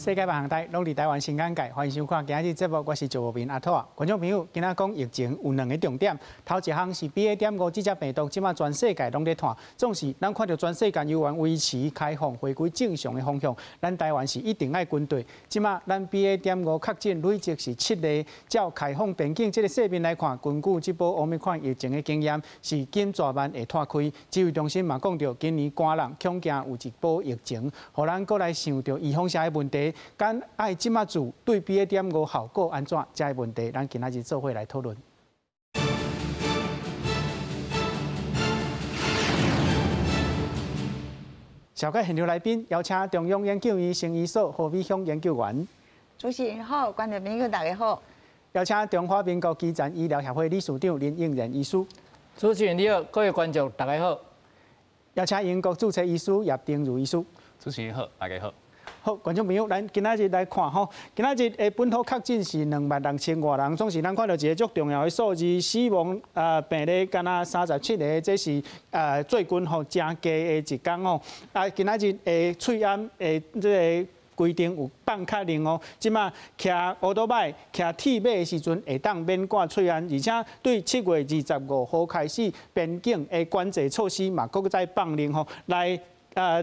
世界万象台，拢伫台湾新眼界，欢迎收看今日节目，我是赵无明阿土啊。观众朋友，今仔讲疫情有2个重点，头一项是 BA.5这只病毒，即马全世界拢在传，总是咱看到全世界有缘维持开放、回归正常的方向，咱台湾是一定爱跟对。即马咱 BA.5确诊累积是7例，照开放边境这个说明来看，根据这波奥密克戎疫情的经验，是紧抓慢会拓开。指挥中心嘛讲到，今年寒冷恐惊有一波疫情，互咱过来想到预防下的问题。敢爱即马做对 BA.5效果安怎？这个问题，咱今仔日做伙来讨论。小介现场来宾，邀请中央研究院生医所何美香研究员。主持人好，观众朋友大家好。邀请中华民国基层医疗协会理事长林应仁医师。主持人你好，各位观众大家好。邀请英国注册医师叶定如医师。主持人好，大家好。好，观众朋友，咱今仔日来看吼，今仔日的本土确诊是26000多人，总是咱看到一个足重要的数字，死亡病例敢若37个，这是最近吼正低的一天吼。今仔日的翠安这个规定有放卡令哦，即马骑乌多摆、骑铁马的时阵会当免挂喙安，而且对7月25号开始边境的管制措施嘛，搁再放令吼来。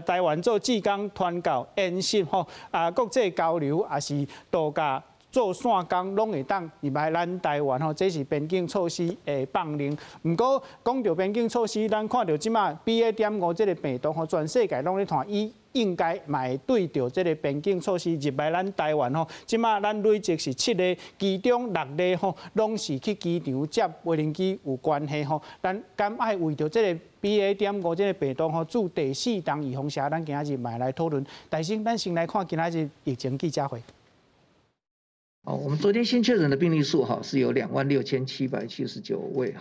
台湾做志工团购、演习吼，国际交流也是度假。做线工拢会当入来咱台湾吼，这是边境措施的放令。不过讲到边境措施，咱看到即马 BA.5这个病毒吼，全世界拢咧传，伊应该嘛会对着这个边境措施入来咱台湾吼。即马咱累积是7例，其中6例吼，拢是去机场接无人机有关系吼。咱敢爱为着这个 BA.5这个病毒吼，做第4档预防针，咱今仔日嘛来讨论。但是咱先来看今仔日疫情记者会。我们昨天新确诊的病例数是有26779位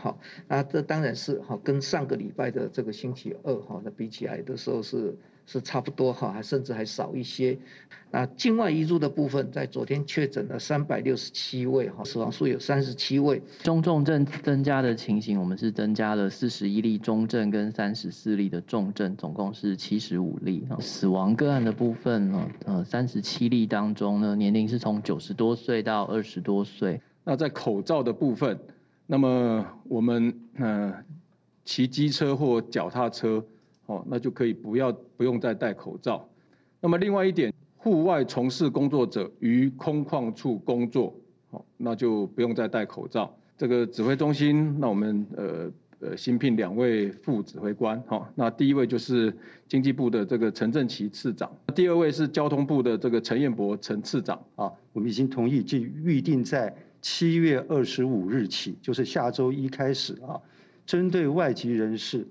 那这当然是跟上个礼拜的这个星期2那比起来的时候是差不多还甚至还少一些。那境外移入的部分，在昨天确诊了367位死亡数有37位。中重症增加的情形，我们是增加了41例中症跟34例的重症，总共是75例。死亡个案的部分37例当中呢，年龄是从90多岁到20多岁。那在口罩的部分，那么我们骑机车或脚踏车那就可以不用再戴口罩。那么另外一点，户外从事工作者于空旷处工作，那就不用再戴口罩。这个指挥中心，那我们新聘2位副指挥官，那第一位就是经济部的这个陈正奇次长，第2位是交通部的这个陈彦博陈次长。我们已经同意，即预定在7月25日起，就是下周一开始针对外籍人士，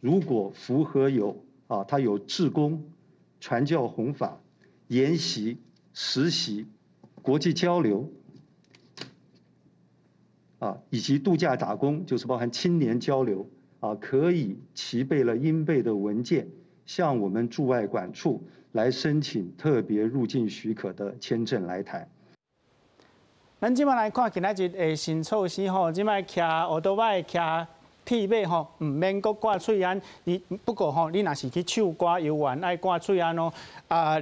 如果符合他有志工、传教弘法、研习、实习、国际交流以及度假打工，就是包含青年交流可以齐备了应备的文件，向我们驻外管处来申请特别入境许可的签证来台。咱即摆来看今仔日的新措施吼，即摆骑乌多摆骑铁马吼，唔免搁挂喙安。不过吼，你若是去唱歌游玩爱挂喙安哦。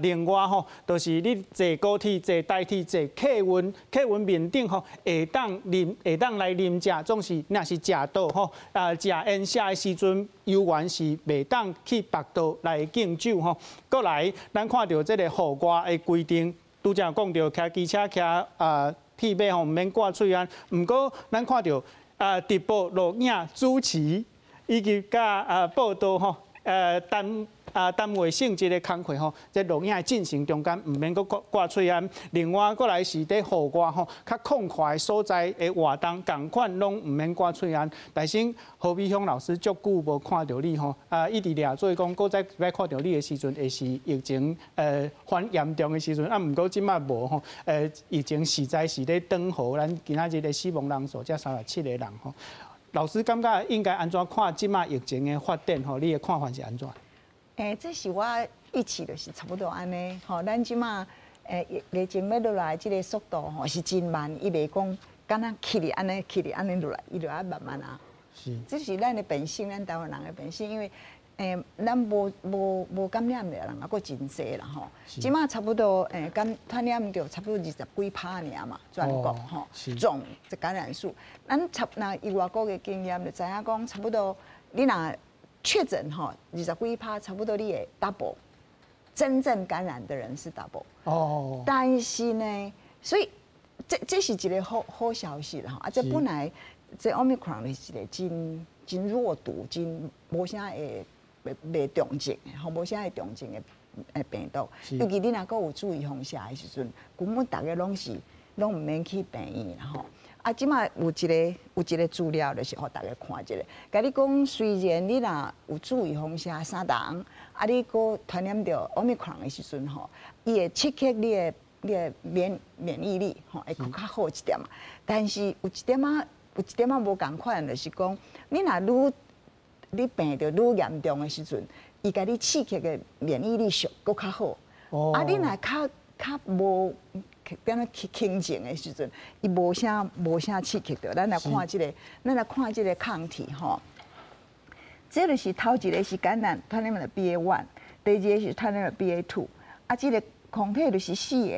另外吼，就是你坐高铁、坐台铁、坐客运面顶吼，会当来啉食，总是若是食到吼，食烟下的时阵，游玩是袂当去别道来敬酒吼。过来，咱看到这个户外的规定，拄则讲到骑机车、骑铁马吼，唔免挂喙安。不过，咱看到。直播录影主持以及报道吼，单位性质的工课吼，在录影进行中间唔免搁挂喙安。另外，过来是伫户外吼，较空旷的所在的活动，共款拢唔免挂喙安。但是何美香老师足久无看到你吼，一直俩做讲，搁再来看到你的时阵，会是疫情反严重的时阵。毋过即摆无吼，疫情实在是咧转好，咱今仔日的死亡人数才37个人吼。老师感觉应该安怎看即摆疫情的发展吼？你的看法是安怎？这是我预期的是差不多安尼。咱即马疫情要落来，这个速度是真慢，伊袂讲敢若起哩安尼落来，伊就要慢慢啊。是，这是咱的本性，咱台湾人的本性，因为咱无感染的人也佫真侪啦吼。即马差不多传染着差不多20几%尔嘛，全国吼总这感染数，咱那以外国的经验就知影讲，差不多你若确诊吼20几%，差不多你会 double， 真正感染的人是 double。哦。但是呢，所以这是一个好消息啦吼，啊，这本来这 Omicron 是一个真弱毒、真无啥袂重症的，吼，无啥会重症的病毒。尤其你若阁有注意防下的时阵，根本大家拢毋免去病院啦吼。啊，即马有一个资料，就是互大家看一下。甲你讲，虽然你若有注意防下3人，啊，你阁传染着 Omicron 的时阵吼，伊会刺激你的免疫力吼，会更较好一点。但是有一点仔无共款，就是讲，你若你病得愈严重的时阵，伊甲你刺激的免疫力上搁较好。哦。啊，你若较无点咧轻症的时阵，伊无啥刺激着。咱来看即个抗体吼。这就是头一个是传染了 BA.1， 第二个是传染了 BA.2。啊，即个抗体就是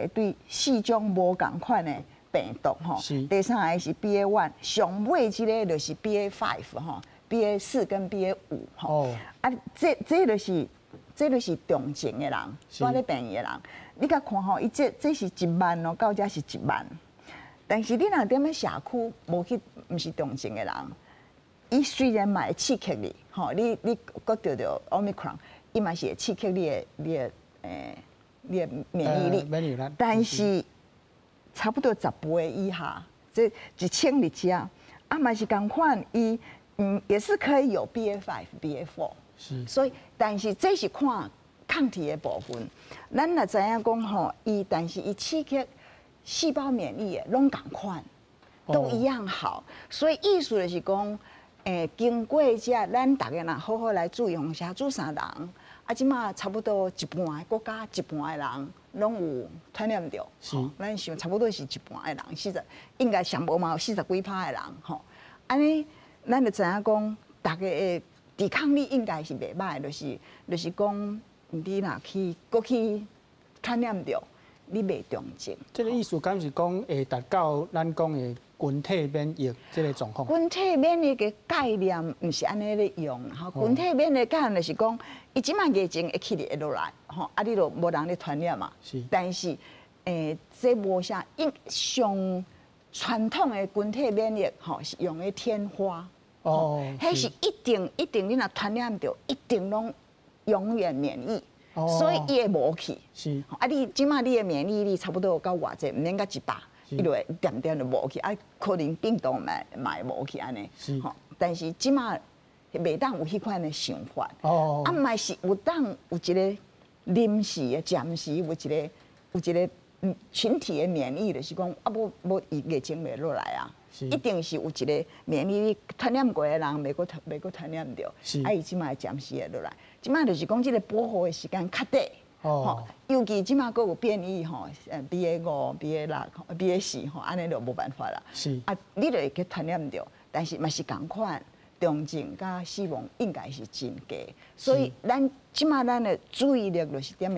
对4种无共款的病毒吼。第三个是 BA.1， 上尾即个就是 BA.5 吼。BA.4跟 BA.5 吼，啊，这就是重症的人，住咧病院的人。你甲看吼，伊这是1万哦，到这是1万。但是你若踮咧社区毋是重症的人，伊虽然嘛会刺激你，吼，你搁得到 Omicron， 伊嘛是会刺激你的免疫力，但是差不多10倍以下，这1000里只啊嘛是共款伊。也是可以有 BA.5、BA.4， 是，所以但是这是看抗体的部分，咱若知影讲吼，但是伊刺激细胞免疫的拢共款，都一样好，所以意思就是讲，经过这咱大家若好好来注意防下，做3人，啊，即马差不多一半国家一半的人拢有传染着，是，咱想差不多是一半的人应该上无嘛有40几%的人吼，安尼。咱就知影讲，大家的抵抗力应该是袂歹，就是讲，你若搁去传染着，你袂重症。这个意思敢是讲会达到咱讲的群体免疫这个状况？群体免疫的概念毋是安尼咧用，吼，群体免疫的概念就是讲，伊即摆疫情会起会落来，吼，啊，你就无人咧传染嘛。是。但是，这无啥上传统的群体免疫，吼，是用的天花。哦，迄是一定，你若传染着，一定拢永远免疫，所以伊会无去。是，啊，你即马你的免疫力差不多有到偌济，毋免到100，伊就会点就无去，啊，可能病毒嘛会无去安尼。是，但是即马袂当有迄款的想法。哦，啊，嘛是有当有一个临时的、暂时有一个群体的免疫，就是讲啊，无疫情袂落来啊。一定是有一个免疫力传染过的人，袂阁传染着，啊，伊即马暂时会落来。即马就是讲，即个保护的时间较短，吼，尤其即马阁有变异吼，BA.5、BA.6、BA.4吼，安尼就无办法啦。是啊，你就会去传染着，但是嘛是共款，重症甲死亡应该是真低。所以即马咱的注意力就是点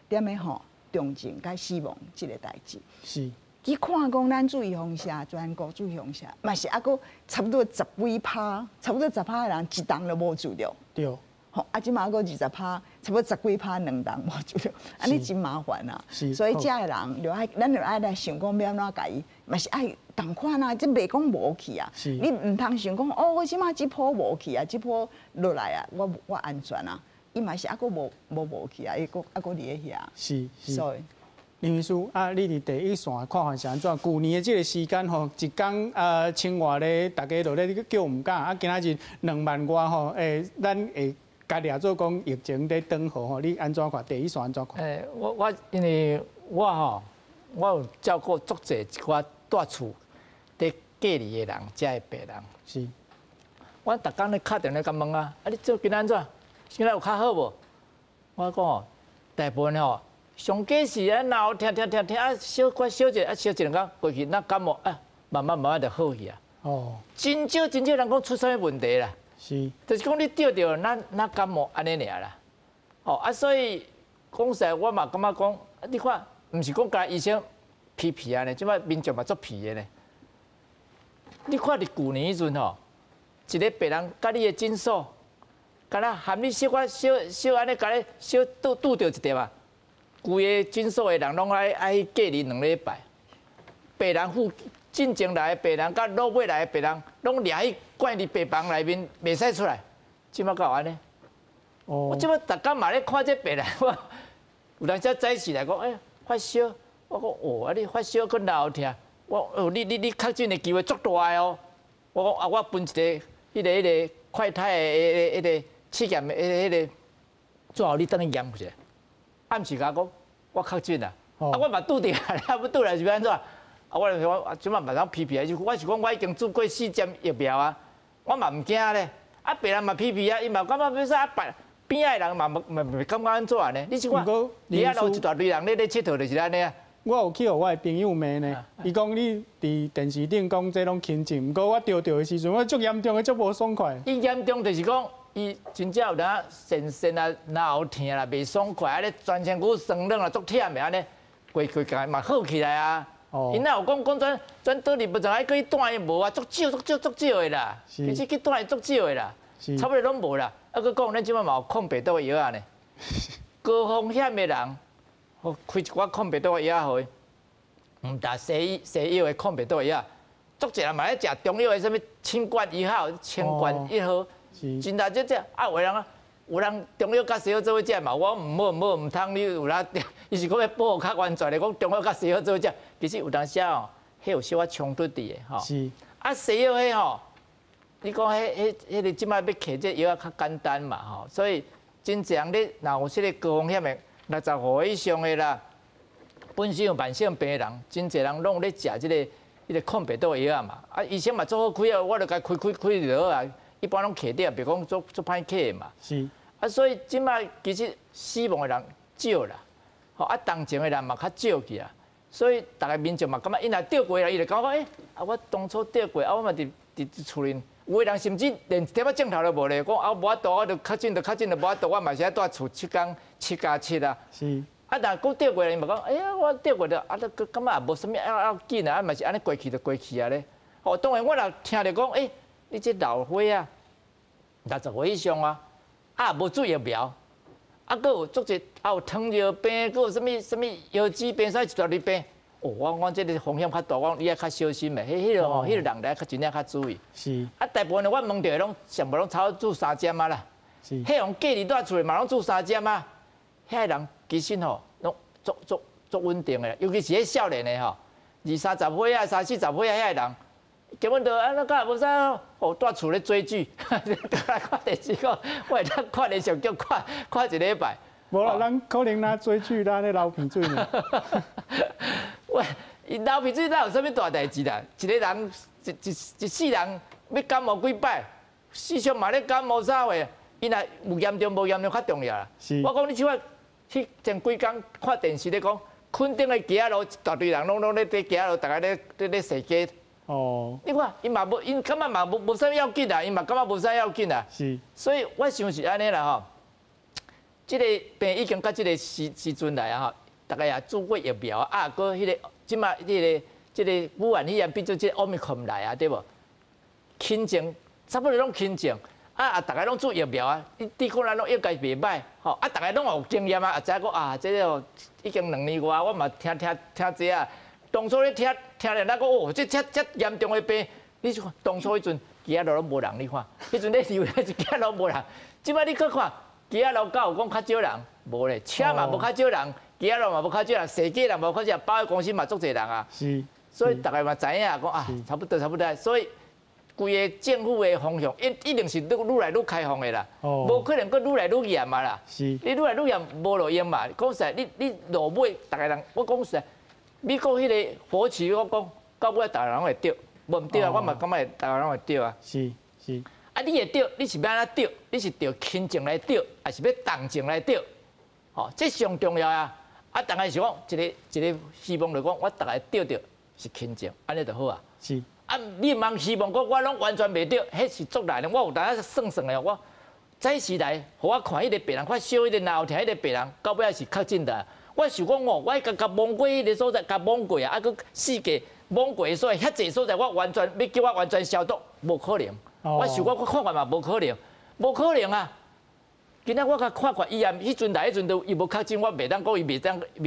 的吼，重症甲死亡即个代志。是。去看讲，咱注意防下，全国注意防下，嘛是还阁差不多10几%，差不多10%的人一档都无住着。对。吼，啊，即马还阁20%，差不多10几%2档无住着，安尼真麻烦啊。是。所以遮的人咱就爱来想讲要安怎甲伊，嘛是爱同款啊，即袂讲无去啊。是。你毋通想讲哦，我即马即波无去啊，即波落来啊，我安全啊。伊嘛是还阁无去啊，伊阁还阁伫咧遐。是。所以。林秘书啊，你伫第一线看法是安怎？旧年的这个时间吼，一天生活咧，大家都咧叫唔敢啊。今仔日2万外吼，咱会家己也做讲疫情咧转好吼，你安怎看？第一线安怎看？我因为我有照顾足济一寡住厝伫隔离的人，遮的病人。是。我逐工咧敲电话甲问啊，你做今安怎？今仔有较好无？我讲哦，大部分吼。上假是啊，闹听啊，小者啊，小一两工过去，那感冒啊，慢慢就好去啊。哦，真少人讲出啥物问题啦。是，就是讲你钓着，咱感冒安尼尔啦。哦啊，所以讲实在，我嘛感觉讲，你看，毋是讲甲医生皮安尼，即摆民众嘛足皮的呢。你看伫旧年迄阵吼，一个病人甲你的诊所，敢若含你小安尼，甲你小拄着一点啊，规个诊所的人拢爱隔离2礼拜。病人进前来的病人，甲落尾来的病人，拢掠去关伫病房内面，袂使出来。即摆搞安尼。我即摆逐工嘛咧看这病人，我有当时早起来讲，发烧，我讲啊你发烧搁脑痛，你确诊的机会足大的哦。我讲我分一个迄个快筛的迄个试验的迄个，最后你等去验一下。暗时甲我讲我确诊啦，我嘛拄着啊，要拄来是要安怎？我就说即摆马上皮啊，我是讲我已经做过4针疫苗啊，我嘛毋惊咧。啊，病人嘛皮啊，伊嘛感觉要说边仔人嘛感觉安怎呢？你是看，你遐有一大堆人咧佚佗，就是安尼啊。我有去互我的朋友骂呢，伊讲你伫电视顶讲这拢轻症，毋过我着的时阵，我足严重的，足无爽快。伊严重就是讲，伊真正有当神啊、脑痛啦、袂爽快，安尼全身骨酸软啊、足忝的安尼，过甲嘛好起来啊。因哪有讲转倒入不知爱去带伊无啊，足少的啦，其实去带伊足少的啦，差不多拢无啦。啊，佮讲咱即摆嘛有抗病毒的药啊呢，高风险的人，开一寡抗病毒的药互伊，毋打西药的抗病毒的药，足侪人嘛咧食中药的什物清冠1号、清冠1号，真大只啊，有人中药甲西药做伙食嘛，我毋通你有啦，伊是讲要保护较完全的，讲中药甲西药做伙食，其实有当时哦，迄有小可冲突伫的吼。是。啊，西药迄吼，你讲迄个即摆要摕这药较简单嘛吼，所以真侪人咧，若有迄个高风险的60岁以上的啦，本身有慢性病的人，真侪人拢咧食迄个抗病毒的药嘛。啊，医生嘛做好开啊，我就甲开就好啊。一般拢摕掉，别讲做歹摕嘛。是。啊，所以即摆其实死亡的人少啦，吼啊，重症的人嘛较少去啊。所以大家民众嘛感觉，因若得过啦，伊就感觉我当初得过，我嘛伫厝里。有的人甚至连一点仔镜头都无咧，讲无法度，我就确诊就无法度，我嘛是爱住厝7天7+7啊。是。啊，但佫得过，伊嘛讲，我得过了，啊，佫感觉也无啥物要紧啊，嘛是安尼过去就过去啊咧。哦，当然我若听着讲，你这老伙啊，60岁以上啊，无注疫苗，啊，佫有足侪，有糖尿病，佫有啥物腰子病，啥一大堆病。我这个风险较大，你爱较小心的。迄个人咧，真正较注意。是。啊，大部分我问到拢上无拢超注3针啊啦。是。迄种隔离在厝里嘛拢注3针啊。遐人其实吼，拢足稳定的，尤其是迄少年的吼，20、30岁啊、30、40岁啊，遐人。根本就那个无啥，在厝咧追剧，来看电视讲，我会当看连续剧看1礼拜。无啦，咱可能咱追剧，咱咧流鼻水呢。喂，伊流鼻水哪有啥物大代志啦？一个人一世人要感冒几摆，时常嘛咧感冒啥货，伊若有严重无严重较重要啦。我讲你即摆去前几工看电视咧讲，垦丁的街仔路一大堆人拢咧伫街仔路，大家咧踅街。哦，你看，因嘛无，因感觉嘛无啥要紧啦，因嘛感觉无啥要紧啦。是，所以我想是安尼啦吼。即个病已经到即个时阵来啊吼，大家也做过疫苗啊，搁迄个即马即个武汉肺炎变做即个奥密克戎来啊，对无？轻症差不多拢轻症，大家拢做疫苗啊，抵抗力拢应该袂歹，吼大家拢有经验啊，知影讲即个已经2年外，我嘛听这啊。当初咧听咧，咱讲这严重的病，你看当初迄阵街仔路拢无人，你看，迄阵咧以为是街仔路无人，即摆你去看街仔路敢有讲较少人，无咧，车嘛无较少人，街仔路嘛无较少人，踅街人无较少人，百货公司嘛足侪人啊。是。所以大家嘛知影讲差不多，所以规个政府的方向一定是愈来愈开放的啦，无可能佫愈来愈严嘛啦。是。你愈来愈严无路用嘛？讲实在，你落尾大家人，我讲实在。美国迄个火器，我讲到尾大家拢会得，无唔对啊，我嘛感觉大家拢会得啊。是。啊，你会得，你是要安怎得？你是得轻症来得，还是要重症来得？吼，这上重要啊！啊，大家是讲一个希望就讲，我大家得是轻症，安尼就好啊。是。啊，你茫希望我拢完全袂对，迄是足难的。我有大家算算的，我早时来，互我看迄个病人，发烧迄个脑疼迄个病人，到尾是较紧的。我想讲哦，我甲蒙过迄个所在，甲蒙过啊，啊，佮四界蒙过的所在，遐济所在，我完全要叫我完全消毒，无可能。我想我看看嘛，无可能，无可能啊！今仔我甲看医院，迄阵来迄阵都伊无确诊，我袂当讲伊袂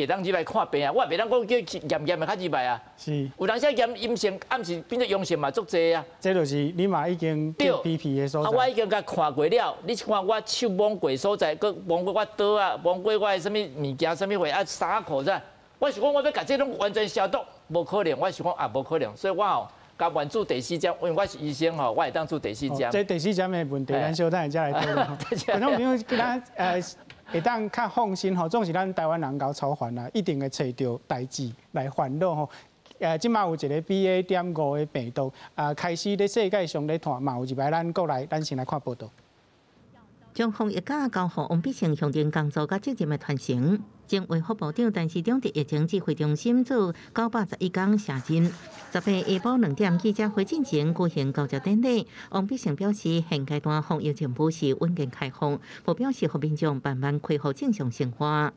当入来看病啊，我袂当讲叫验的较入来啊。是。有当时验阴性，暗时变做阳性嘛，足济啊。这就是你嘛已经叫 PP 的所在。啊，我已经甲看过了，你看我手摸过所在，佮摸过我刀啊，摸过我的什么物件，什么货啊，衫裤子。我想讲我要甲这种完全消毒，无可能。我想讲啊，无可能，所以我吼。甲原住第四针，因为我是医生吼，我会当做第四针。这第四针的问题，咱小等下再来讨论。观众朋友，咱会当较放心吼，总是咱台湾人搞操烦啦，一定会找到代志来烦恼吼。即马有一个 BA.5的病毒，开始咧世界上咧传，嘛有一摆咱国内，咱先来看报道。将防疫假交予王必胜向前工作甲责任的传承。前卫副部长陈时中伫疫情指挥中心做911天下任。18下晡2点，记者会进前举行交接典礼。王必胜表示，现阶段防疫进步是稳健开放，不表示和民众慢慢恢复正常生活。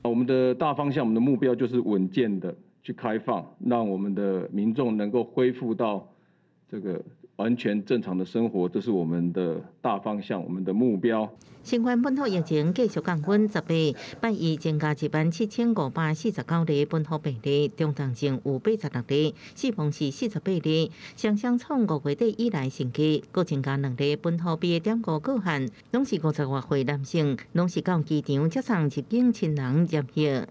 我们的大方向，我们的目标就是稳健的去开放，让我们的民众能够恢复到这个完全正常的生活，这是我们的大方向，我们的目标。新冠本土疫情继续降温，18拜二增加17549例本土病例，重症症有86例，死亡是48例，双双创5月底以来新低。各增加2例本土BA.5个案，拢是50多岁男性，拢是到机场接送入境亲人染疫。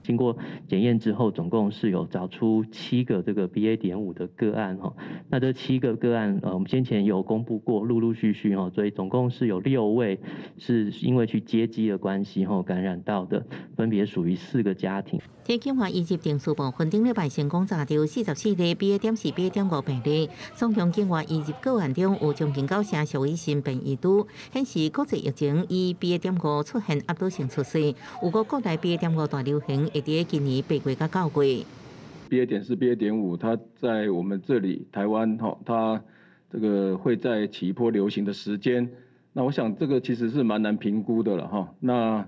经过检验之后，总共是有找出7个这个 BA.5的个案哈。那这7个个案，我们先前有公布过，陆陆续续哈，所以总共是有6位是因为去接机的关系后感染到的，分别属于4个家庭。天津话以及定数部分顶礼拜成功查到44例 BA.4、BA.5病例，双向境外移入个案中有将近9成属于新变异株，显示国际疫情以 BA.5出现压倒性趋势。有个国内 BA.5大流行会伫今年8月到9月。BA.4、BA.5，它在我们这里台湾哈，它这个会在起一波流行的时间，那我想这个其实是蛮难评估的了哈。那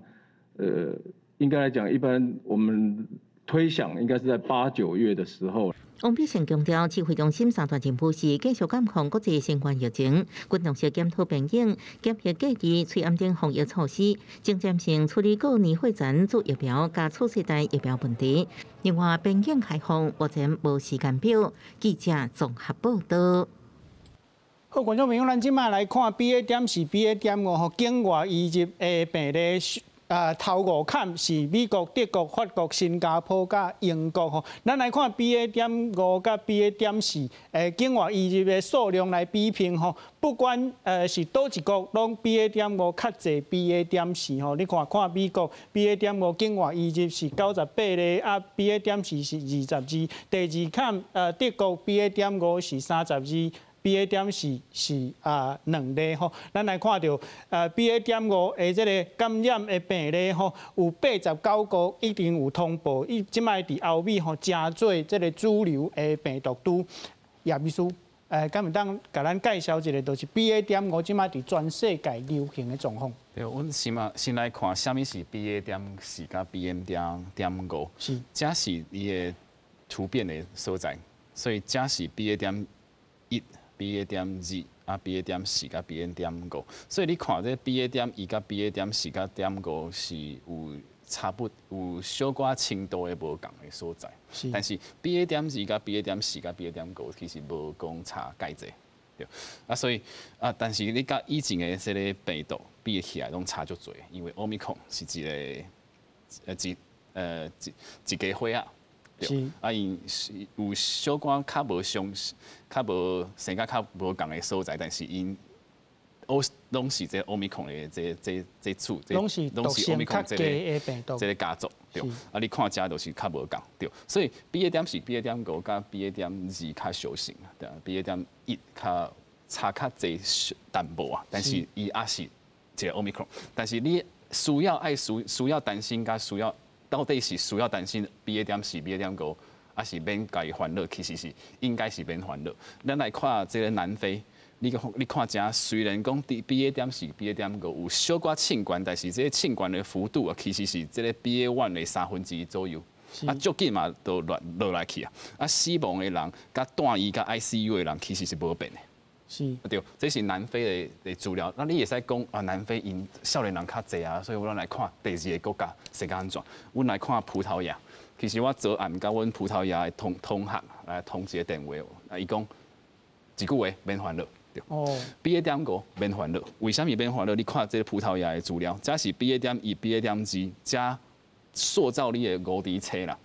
应该来讲，一般我们推想应该是在8、9月的时候。王必胜强调，指挥中心3大任务是继续监控国际新冠疫情，均同时检讨病因、检疫隔离、催安等防疫措施，精尖性处理过年会前做疫苗加次世代疫苗问题。另外，边境开放目前无时间表。记者综合报道。好，观众朋友，咱即马来看 BA.4、BA.5吼境外移入的病例。头5坎是美国、德国、法国、新加坡甲英国吼。咱来看 BA.5甲 BA.4，境外移入的数量来比拼吼。不管是倒一国，拢 BA.5较侪 BA.4吼。你看美国 BA.5境外移入是98例，啊 BA.4是22。第二坎德国 BA.5是32。BA.4是2例吼，咱来看到BA.5的这个感染的病例吼，有89个一定有通报，即摆伫欧美吼真做这个主流的病毒株。叶秘书，敢唔当甲咱介绍一下，就是 BA.5即摆伫全世界流行的状况。对，阮先来看，什么是 BA.4甲 BA.5？是，这是伊的突变的所在，所以这是 BA.1。BA.2啊 ，BA.4甲 BA.5，所以你看这 BA.1甲 BA.4甲 BA.5是有差不有小可程度的无共的所在，但是 BA.2甲 BA.4甲 BA.5其实无讲差介济，对啊，所以但是你甲以前的这个病毒比起来，拢差足多，因为 Omicron 是一个花啊。对，因是有小可较无性格较无共的所在，但是因拢是这 Omicron 的这处，拢是 Omicron 这个家族，对。你看遮都是较无共，对。所以 BA.4、BA.5甲 BA.2较小型，对。BA.1较差较济淡薄啊，但是伊也是一个 Omicron， 但是你需要担心，甲需要。到底是需要担心 BA.4、BA.5 还是免家己烦恼，其实是应该是免烦恼。咱来看这个南非。你看正，虽然讲 BA.4、BA.5有小可清关，但是这个清关的幅度啊，其实是这个 BA.1的1/3左右。啊，足紧嘛都落来去啊！啊，死亡的人、甲住院、甲 ICU 的人，其实是无变的。是，对，这是南非的资料。那你也使讲啊，南非因少年人较济啊，所以我来看第二个国家世界安怎。阮来看葡萄牙，其实我昨暗甲阮葡萄牙的同学来通一个电话，啊，伊讲一句话免烦恼。哦 ，BA.5免烦恼，为什么免烦恼？你看这个葡萄牙的资料，这是 BA.1、BA.2加塑造你的五厘车啦。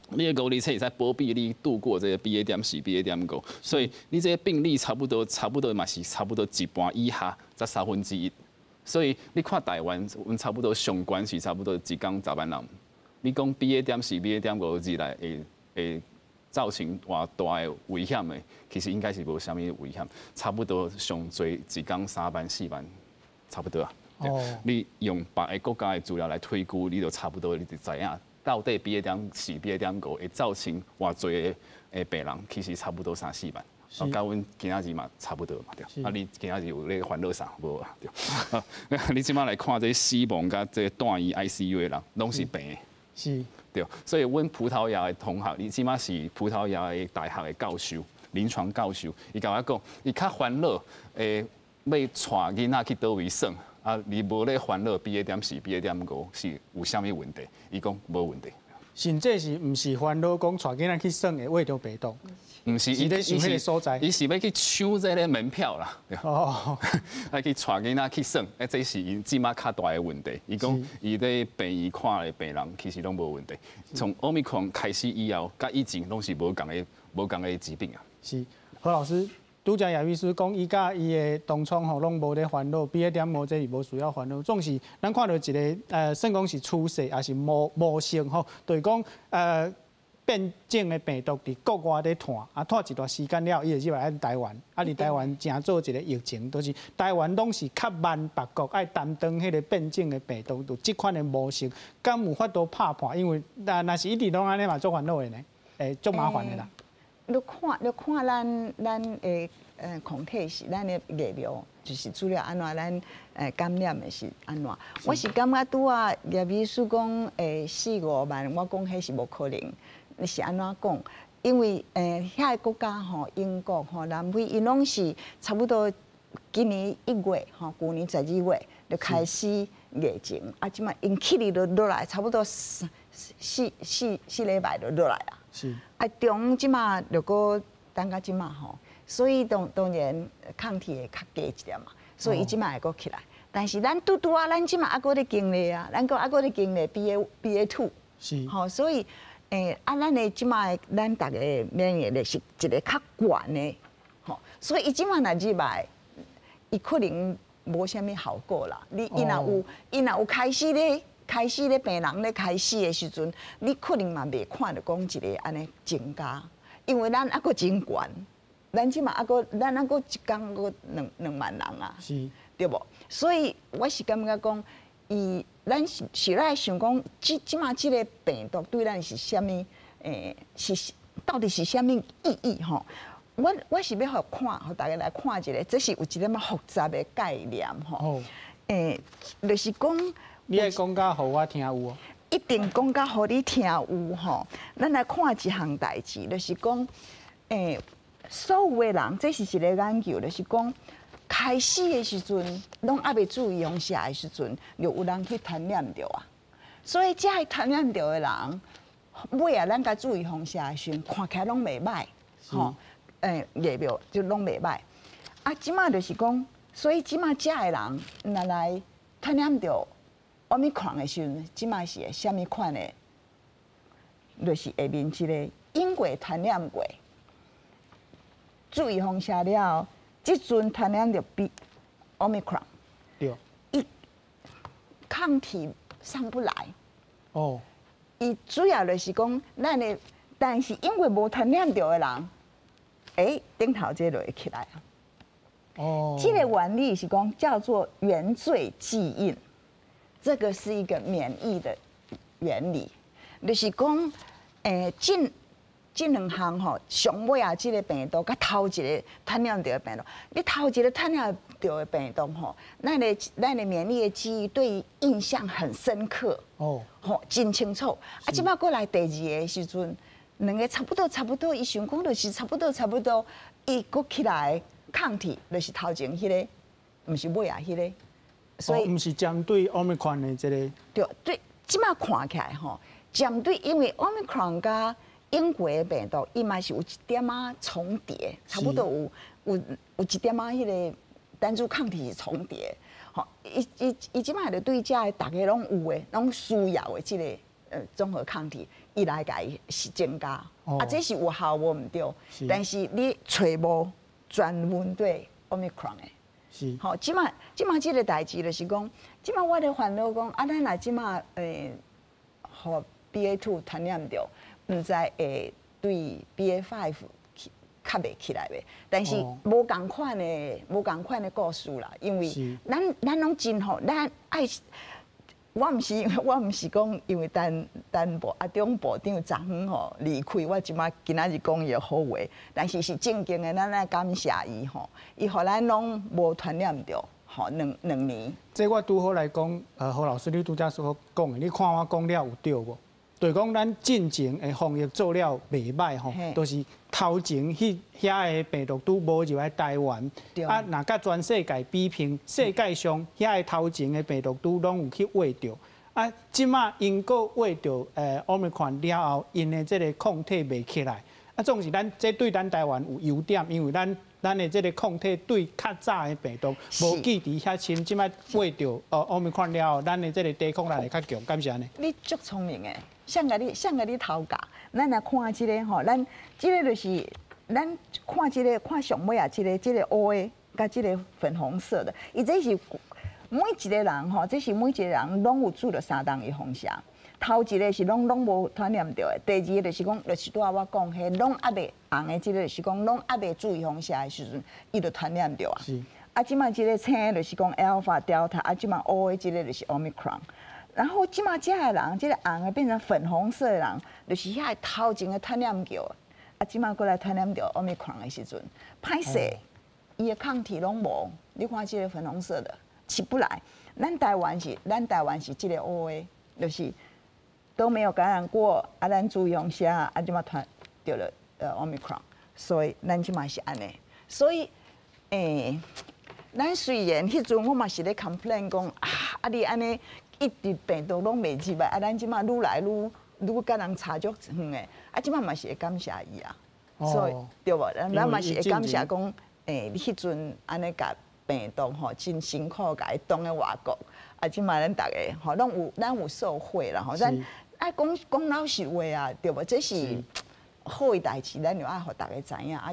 你的五厘车会使保庇你度过这个 BA.4、BA.5，所以你这个病例差不多嘛是差不多一半以下，才1/3。所以你看台湾，阮差不多上关是差不多一天10万人。你讲 BA.4、BA.5日来会造成偌大的危险的，其实应该是无啥物危险，差不多上最一天3万、4万，差不多啊。哦。你用别个国家的资料来推估，你就差不多，你就知影到底 BA.4、BA.5会造成偌侪的病人，其实差不多3、4万。啊，甲阮今仔日嘛差不多嘛，对。啊，你今仔日有咧烦恼啥无啊？对。啊，你即摆来看这死亡甲这住院 ICU 的人，拢是病的。是。对，所以阮葡萄牙的同学，伊即马是葡萄牙的大学的教授，临床教授，伊甲我讲，伊较烦恼，要带囡仔去倒位耍，啊，你无咧烦恼 BA.4、BA.5是有啥物问题？伊讲无问题。甚至是毋是烦恼讲带囡仔去耍的胃肠病毒？毋是，伊是迄个所在，伊是要去抢这个门票啦。哦，要去带囡仔去耍，这是伊即马较大的问题。伊讲，伊咧病院看的病人其实拢无问题。从奥密克戎开始以后，甲以前拢是无共的疾病啊。是，何老师，拄则叶医师讲，伊甲伊的同窗吼拢无咧烦恼，BA.5这是无需要烦恼。总是咱看到一个算讲是趋势，也是模型吼，就是讲变种的病毒伫国外咧传，啊传一段时间了，伊就入来台湾，啊伫台湾正做一个疫情，就是台湾拢是较慢别国爱担当迄个变种的病毒，就即款的模式，敢有法度拍破？因为若是一直拢安尼嘛，足烦恼的呢，足麻烦的啦。你看咱的抗体是咱的疫苗，就是资料安怎，咱感染的是安怎？我是感觉拄啊，叶秘书讲4、5万，我讲迄是无可能。是安怎讲？因为遐个国家吼，英国吼、南非，因拢是差不多今年1月吼，去年12月就开始疫情，啊，即马因起哩就落来，差不多4礼拜就落来啊。是。啊，中即马就个等到即马吼，所以当然抗体会较低一点嘛，所以伊即马会阁起来。但是咱拄啊，咱即马还阁咧经历啊，咱还阁咧经历 BA.2。是。吼，所以。咱的即卖，咱大家免疫力是一个较悬的，吼，所以伊即卖若入来，伊可能无啥物效果啦。伊若有开始咧病人咧开始的时阵，你可能嘛袂看到讲一个安尼增加，因为咱还阁真悬，咱即卖咱还阁一天阁2万人啊，是，对无？所以我是感觉讲。咱是来想讲，即马即个病毒对咱是虾米？是到底是虾米意义？吼，我是要互大家来看一个，这是有一点仔复杂的概念吼。就是讲，你爱讲甲互我听有哦。一定讲甲互你听有吼。咱来看一项代志，就是讲，所有的人，这是一个研究，就是讲。开始的时阵，拢还未注意放下的时阵，就有人去传染着啊。所以，这传染着的人，尾啊，咱该注意放下的时阵，看起来拢袂歹，吼，疫苗就拢袂歹。啊，即马就是讲，所以即马这的人，若来传染着奥密克戎的时阵，即马是虾米款的？就是下面一个因过传染过，注意放下了。即阵传染着奥密克戎，对，伊抗体上不来。哦，伊主要就是讲，但是因为无传染着的人，顶头这就会起来啊。哦，这个原理是讲叫做原罪记忆，这个是一个免疫的原理，就是讲，这两项吼，上尾啊，这个病毒甲头一个传染到的病毒，你头一个传染到的病毒吼，咱的免疫的记忆对印象很深刻哦，吼真清楚。啊，即摆过来第二个时阵，两个差不多，伊想讲就是差不多，伊搁起来抗体就是头前迄个，毋是尾啊迄个，所以毋是针对 Omicron 的这个。对，即摆看起来吼，针对因为 Omicron 甲英国的病毒，伊嘛是有一点仔重叠，差不多有一点仔迄个单株抗体是重叠。吼，伊即摆就对这大家拢有诶，拢需要的即个综合抗体，伊来甲伊是增加。啊，这是有效无毋对，但是你找无专门对 Omicron 的。是。吼，即摆即个代志就是讲，即摆我咧烦恼讲，啊，咱若即摆互 BA.2 传染着。毋知会对 BA.5 较袂起来袂，但是无共款的故事啦，因为咱拢真好，咱爱，我毋是讲因为单部中部长昨昏吼离开，我今仔日讲伊好话，但是是正经的，咱来感谢伊吼，伊互咱拢无传染着吼两年。这我拄好来讲，何老师你拄则所讲的，你看我讲了有对无？就是讲，咱进前的防疫做了袂歹吼，都是头前遐个病毒都无入来台湾，啊，若甲全世界比拼，世界上遐个头前的病毒都拢有去挖着，啊，即马因个挖着Omicron了后，因的这个抗体袂起来，啊，总是这对咱台湾有优点，因为咱的这个抗体对较早的病毒无记伫遐深，即摆挖着Omicron了后，咱的这个抵抗力会较强，敢是安尼？你足聪明诶！像个你头家，咱来看即个吼，咱即个就是咱看即个看上尾啊，即个乌的甲即个粉红色的，伊这是每一个人吼，这是每一个人拢有做着3档预防针。头一个是拢无传染着的，第二个就是讲，就是拄仔我讲迄拢还袂红的，即个就是讲拢还袂注预防针的时阵，伊就传染着啊。是。啊，即摆即个青的就是讲 Alpha、Delta， 啊，即摆乌的即个就是 Omicron。然后即马遮个人，即个红的变成粉红色的人，就是遐头前的传染着，啊，即马过来传染着 Omicron 的时阵，歹势，伊的抗体拢无。你看即个粉红色的起不来，咱台湾是即个乌的，就是都没有感染过，啊，咱注意用下，啊，即马传着了Omicron， 所以咱即马是安尼，所以咱虽然迄阵我嘛是咧 complain 讲啊，你安尼。一直病毒拢袂入来，啊！咱即马愈来愈甲人差足远诶，啊！即马嘛是会感谢伊啊，所以对无？咱嘛是会感谢讲，你迄阵安尼甲病毒吼真辛苦甲伊挡咧外国，啊！即马咱逐个吼，咱有受惠啦吼，咱爱讲老实话啊，对无？这是好诶代志，咱就爱互逐个知影啊！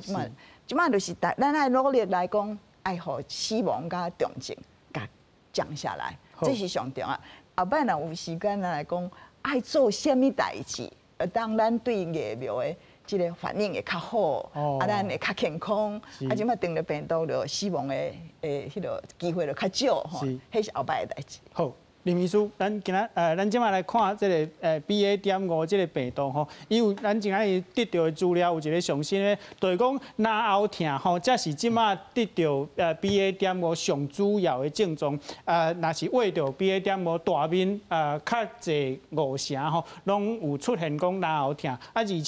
即马就是咱爱努力来讲，爱互死亡甲重症甲降下来。这是上重要。后摆若有时间来讲，爱做虾米代志，当咱对疫苗的即个反应会较好，啊，咱会较健康，啊，即摆定了病毒了死亡的迄个机会就较少吼，迄是后摆的代志。好。林医师，咱即马来看这个BA.5这个病毒吼，因为咱今仔日得到的资料有一个上新的，就是讲咽喉痛吼，这是即马得到BA.5上主要的症状。若是为着 BA.5大面较侪误声吼，拢有出现讲咽喉痛，啊，而且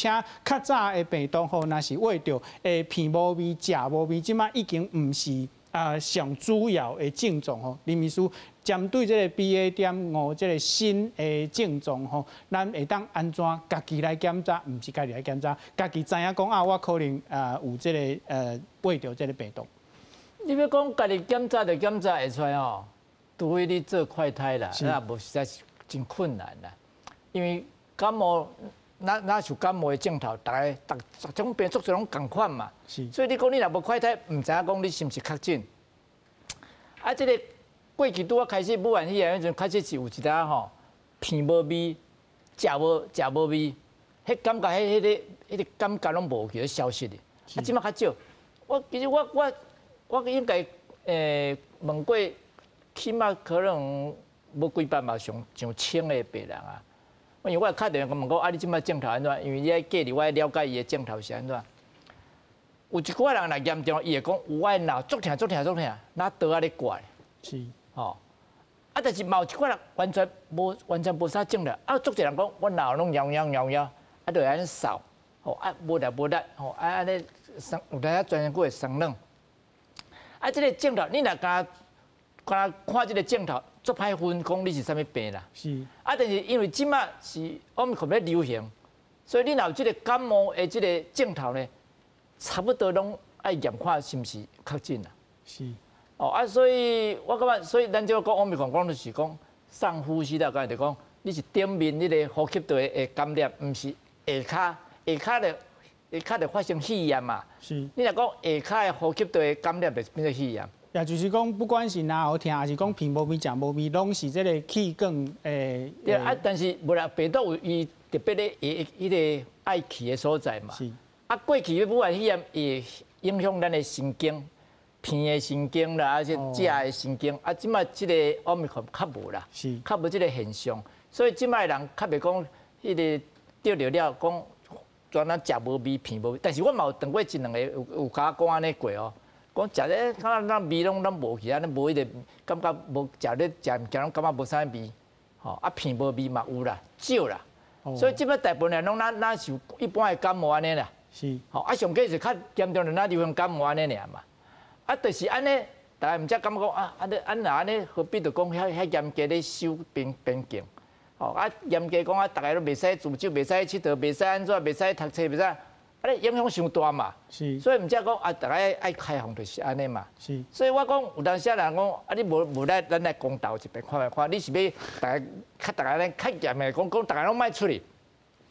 较早的病毒吼，若是为着鼻无味、食无味，即马已经毋是上主要的症状吼，林医师。针对这个 BA.5这个新的症状吼，咱会当安怎家己来检查？毋是家己来检查，家己知影讲啊，我可能有这个胃着这个病毒。你要讲家己检查就检查会出来哦，除非你做快筛啦，那无实在是真困难啦。因为感冒，那像感冒的症头，大家种病毒拢共款嘛。所以你讲你若无快筛，毋知影讲你是毋是确诊。啊，这个。过去拄啊开始武汉肺炎迄阵，开始是有一搭吼，鼻无味，食无味，迄感觉迄个感觉拢无去，消失的。啊，即马较少。其实我应该问过，起码可能无几百嘛，上轻的病人啊。因为我敲电话问讲，啊，你即摆镜头安怎？因为你爱隔离，我爱了解伊的镜头是安怎。有一寡人来严重，伊会讲有我脑足疼，哪倒啊咧怪。是。哦。啊，但是嘛有一寡人完全无啥症了。啊，足侪人讲我脑拢摇，啊，就安扫。哦，啊，无力，哦，啊，安尼有当专业过会生冷。啊，这个镜头，你若敢看这个镜头，足歹分讲你是啥物病啦。是。啊，但是因为即马是Omicron咧流行，所以你若有这个感冒的这个镜头呢，差不多拢爱验看是毋是确诊啦。是。哦啊，所以我感觉，所以咱就讲Omicron讲就是讲上呼吸道，刚才就讲你是顶面你个呼吸道的感染，毋是下骹就发生肺炎嘛。是。你若讲下骹的呼吸道的感染，就变成肺炎。也就是讲，不管是哪好听，还是讲鼻无味、食无味，拢是这个气管诶。对啊，但是无啦，病毒有伊特别咧，伊个爱去的所在嘛。是。啊，过去的武汉肺炎会影响咱的神经，鼻的神经啦，而且指的神经。啊，即摆即个Omicron较无啦，是。较无即个现象，所以即摆人较袂讲迄个得着了，讲专咱食无味、鼻无味。但是我嘛有当过一两个有甲我讲安尼过哦。讲食咧，看咱味拢无去，安尼无迄个感觉无食咧食物件拢感觉无啥味，吼啊鼻无味嘛有啦，少啦，所以即摆大部分人拢咱受一般的感冒安尼啦，是，吼啊上计是较严重的咱流行感冒安尼尔嘛，啊就是安尼，大家毋则感觉讲啊安尼何必就讲遐严格咧守边境，吼啊严格讲啊，大家都袂使自酒，袂使佚佗，袂使安怎，袂使读册，袂使。啊！影响伤大嘛，是，所以毋则讲啊，大家爱开放就是安尼嘛，是。所以我讲有当时人讲啊，你无来咱来公道一遍看，你是要大家咧较严的讲大家拢莫出去，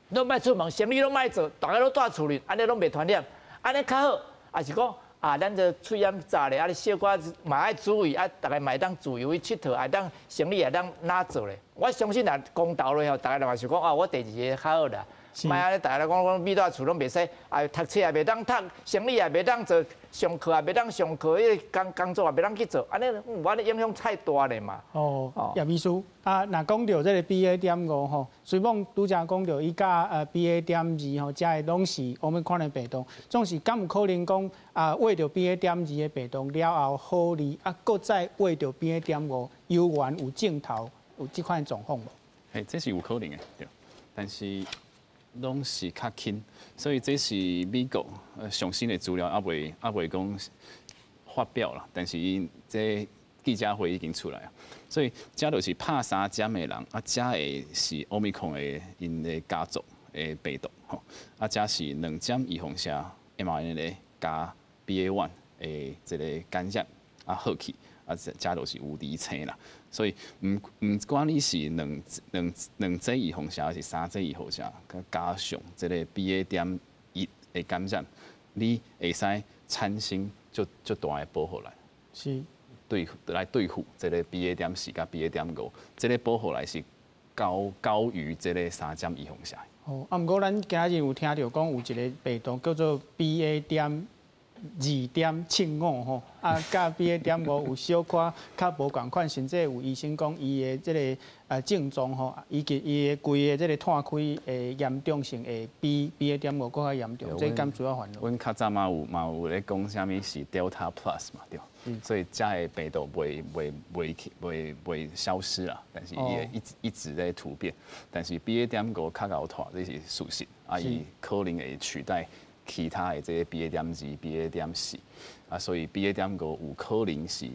拢莫出门，生意拢莫做，大家拢住厝里，安尼拢袂传染，安尼较好。啊是讲啊，咱这喙炎炸咧，啊你小可嘛爱注意，啊大家嘛会当自由去佚佗，会当生意会当哪做咧。我相信若公道咧吼，大家嘛是讲啊，我第二个较好啦。莫安尼，大家讲闭在厝拢袂使，啊，读册也袂当读，生理也袂当做，上课也袂当上课，迄个工作也袂当去做，安尼我的影响太大咧嘛。哦，叶秘书啊，若讲到这个 BA.5吼，虽讲拄则讲到伊甲BA.2吼，遮个拢是我们看的病毒，总是敢有可能讲啊，为着 BA.2的病毒了后好哩，啊，搁再为着 BA.5有源有镜头有即款状况无？嘿，这是有可能的，对，但是。拢是较轻，所以这是美国上新的资料，还未讲发表啦。但是因这记者会已经出来啊，所以这就是拍3针的人，啊，这个是Omicron的因的家族的病毒吼，啊，这是2针预防下 mRNA 加 BA.1的这个感染啊好去，啊，这就是有离青啦。所以唔管你是两剂预防下，还是3剂预防下，加上这个 BA.1的感染，你会使产生足大的保护力，是来对付这个 BA.4甲 BA.5，这个保护力是高于这个3针预防下。哦，啊，毋过咱今日有听到讲有一个病毒叫做 BA.2.75吼，啊，甲 BA.5有小可较无共款，甚至有医生讲伊的这个症状吼，伊的规个这个炭开的严重性会比 BA.5更较严重，这敢主要烦恼。阮较早嘛有咧讲啥物是 Delta Plus 嘛，对，所以这个病毒袂消失啦，但是伊会一直在突变，但是 BA.5较高拖，这是事实，啊，伊可能会取代。其他的这些 BA.2、BA.4啊，所以 BA.5有可能是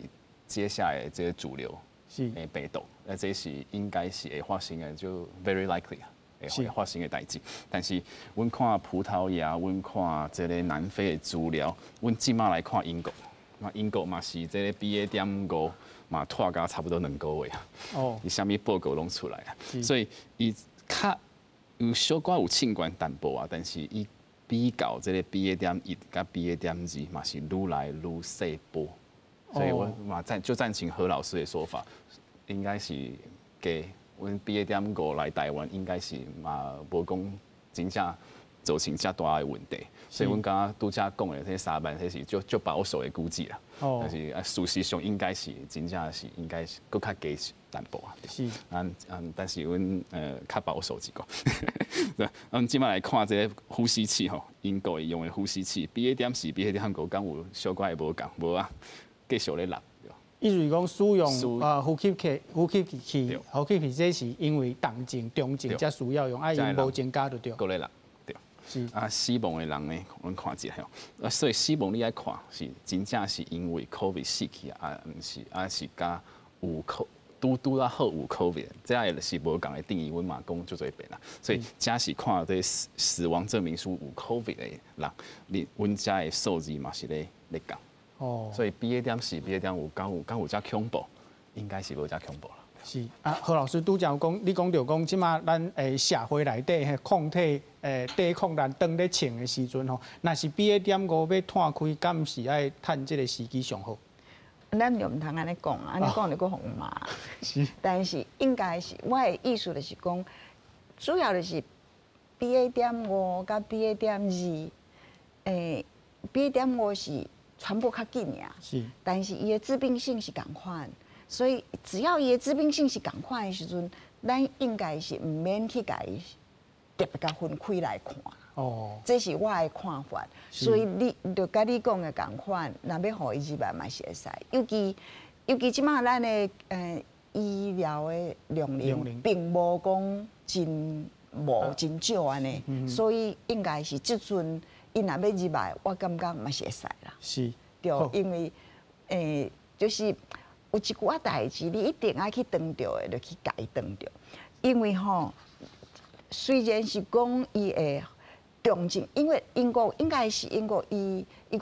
接下来这些主流的病毒，那这是应该是会发生的，就 very likely 会发生的代志。但是，阮看葡萄牙，阮看这个南非的资料，阮即马来看英国，那英国嘛是这个 BA.5嘛拖到差不多2个月啊。哦，伊啥物报告拢出来啊，所以伊较有小可有庆管淡薄啊，但是伊。比较这个 BA.1甲 BA.2嘛是愈来愈细波，所以我嘛就赞成何老师的说法，应该是给阮 BA.5来台湾，应该是嘛无讲真正造成遮大的问题。所以阮刚刚拄则讲的这3万，这是就保守的估计啦。但是事实上应该是真正是应该是搁较低淡薄啊。是。但是阮较保守一个。即摆来看这个呼吸器吼，英国用的呼吸器，BA.4、BA.5敢有小可会无共，无啊，继续咧落。意思是讲使用呼吸器，这是因为重症才需要用，因无增加就对。搁咧落。是死亡的人呢，阮看一下吼，所以死亡你爱看是真正是因为 COVID 死去毋是甲有拄啊好有 COVID， 这个是无共的定义，阮嘛讲足侪遍啦。所以假是看这死亡证明书有 COVID 的人，阮遮的数字嘛是咧降。所以 BA.4、BA.5敢有遮恐怖，应该是无遮恐怖啦。是何老师拄则讲，你讲着讲，即马咱社会内底抗体抵抗力当咧穿的时阵吼，若是 BA.5要摊开，敢毋是爱趁即个时机上好？咱就毋通安尼讲，安尼讲就搁互骂。是，但是应该是我的意思就是讲，主要就是 BA.5甲 BA.2， BA.5是传播较紧尔，是，但是伊的致病性是共款。所以，只要伊的致病性是共款的时阵，咱应该是毋免去甲伊特别甲分开来看。这是我的看法。所以你就甲你讲的共款，若要互伊入来嘛是会使。尤其即马咱的医疗的量能并无讲真少安尼，所以应该是即阵伊若要入来，我感觉嘛是会使啦。是，对，因为就是有一寡代志，你一定爱去当着的，就去甲伊当着。因为吼，虽然是讲伊的重症，因为英国应该是英国伊讲